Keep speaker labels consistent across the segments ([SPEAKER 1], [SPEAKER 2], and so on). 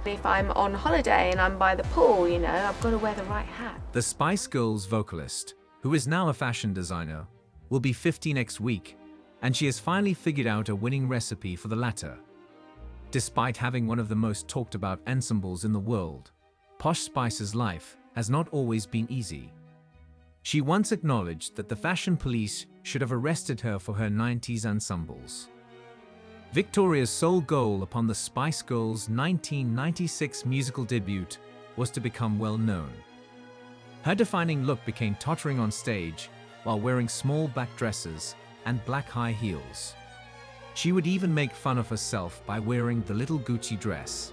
[SPEAKER 1] If I'm on holiday and I'm by the pool, you know, I've got to wear the right hat.
[SPEAKER 2] The Spice Girls vocalist, who is now a fashion designer, will be 50 next week, and she has finally figured out a winning recipe for the latter. Despite having one of the most talked about ensembles in the world, Posh Spice's life has not always been easy. She once acknowledged that the fashion police should have arrested her for her 90s ensembles. Victoria's sole goal upon the Spice Girls' 1996 musical debut was to become well known. Her defining look became tottering on stage while wearing small black dresses and black high heels. She would even make fun of herself by wearing the little Gucci dress.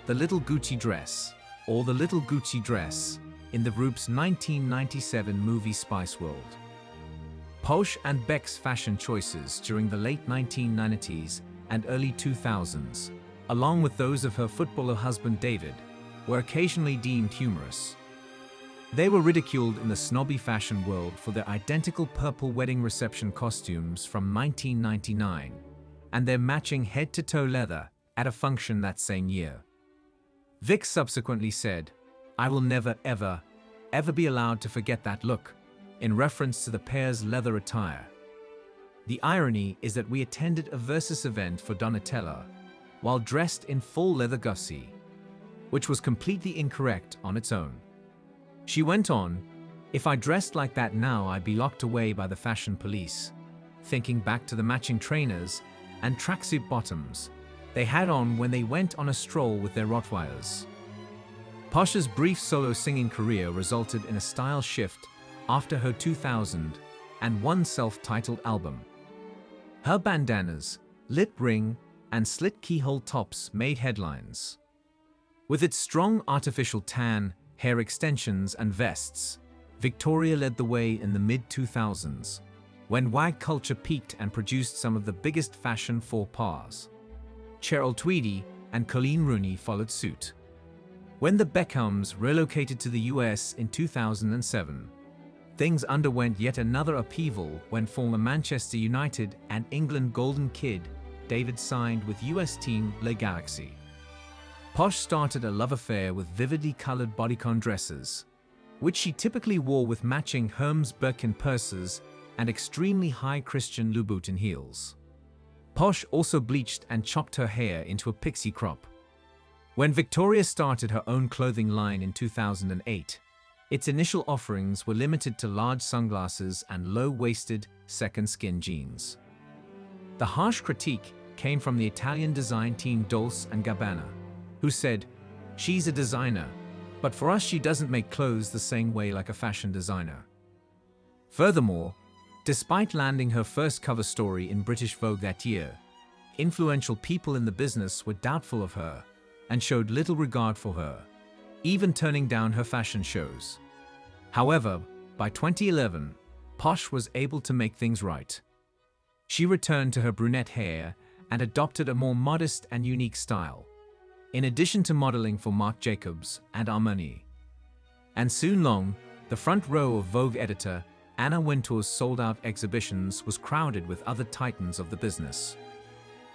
[SPEAKER 2] The little Gucci dress, or the little Gucci dress, in the group's 1997 movie Spice World. Posh and Beck's fashion choices during the late 1990s and early 2000s, along with those of her footballer husband David, were occasionally deemed humorous. They were ridiculed in the snobby fashion world for their identical purple wedding reception costumes from 1999 and their matching head-to-toe leather at a function that same year. Vic subsequently said, "I will never ever be allowed to forget that look," in reference to the pair's leather attire. The irony is that we attended a Versus event for Donatella while dressed in full leather gussie, which was completely incorrect on its own. She went on, "If I dressed like that now, I'd be locked away by the fashion police," thinking back to the matching trainers and tracksuit bottoms they had on when they went on a stroll with their Rottweilers. Posh's brief solo singing career resulted in a style shift after her 2001 self-titled album. Her bandanas, lip ring, and slit keyhole tops made headlines. With its strong artificial tan, hair extensions, and vests, Victoria led the way in the mid-2000s, when wag culture peaked and produced some of the biggest fashion faux pas. Cheryl Tweedy and Colleen Rooney followed suit. When the Beckhams relocated to the US in 2007, things underwent yet another upheaval when former Manchester United and England Golden Kid David signed with US team Le Galaxy. Posh started a love affair with vividly colored bodycon dresses, which she typically wore with matching Hermes Birkin purses and extremely high Christian Louboutin heels. Posh also bleached and chopped her hair into a pixie crop. When Victoria started her own clothing line in 2008, its initial offerings were limited to large sunglasses and low-waisted, second skin jeans. The harsh critique came from the Italian design team Dolce & Gabbana, who said, "She's a designer, but for us she doesn't make clothes the same way like a fashion designer." Furthermore, despite landing her first cover story in British Vogue that year, influential people in the business were doubtful of her and showed little regard for her, even turning down her fashion shows. However, by 2011, Posh was able to make things right. She returned to her brunette hair and adopted a more modest and unique style, in addition to modeling for Marc Jacobs and Armani. And soon long, the front row of Vogue editor Anna Wintour's sold-out exhibitions was crowded with other titans of the business.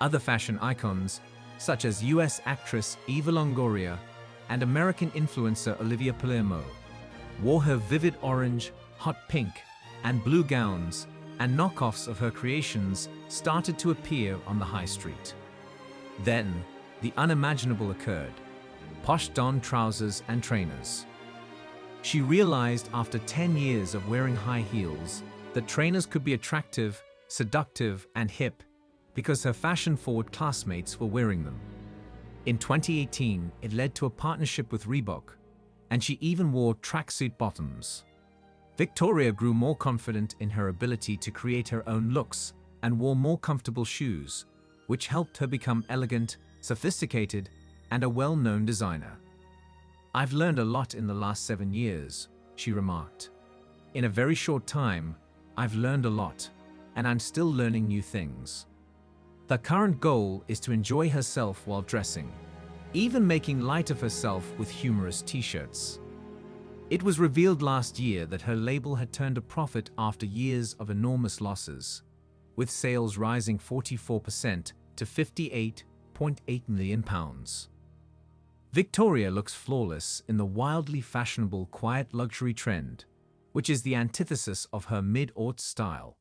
[SPEAKER 2] Other fashion icons, such as US actress Eva Longoria and American influencer Olivia Palermo, wore her vivid orange, hot pink, and blue gowns, and knockoffs of her creations started to appear on the high street. Then, the unimaginable occurred. Posh donned trousers and trainers. She realized after 10 years of wearing high heels that trainers could be attractive, seductive, and hip because her fashion-forward classmates were wearing them. In 2018, it led to a partnership with Reebok, and she even wore tracksuit bottoms. Victoria grew more confident in her ability to create her own looks and wore more comfortable shoes, which helped her become elegant, sophisticated, and a well-known designer. "I've learned a lot in the last 7 years," she remarked. "In a very short time, I've learned a lot, and I'm still learning new things." The current goal is to enjoy herself while dressing, even making light of herself with humorous t-shirts. It was revealed last year that her label had turned a profit after years of enormous losses, with sales rising 44% to £58.8 million. Victoria looks flawless in the wildly fashionable quiet luxury trend, which is the antithesis of her mid-aughts style.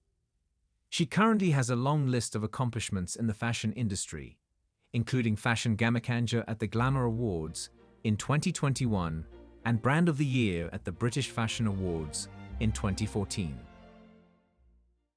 [SPEAKER 2] She currently has a long list of accomplishments in the fashion industry, including Fashion Gammacanger at the Glamour Awards in 2021 and Brand of the Year at the British Fashion Awards in 2014.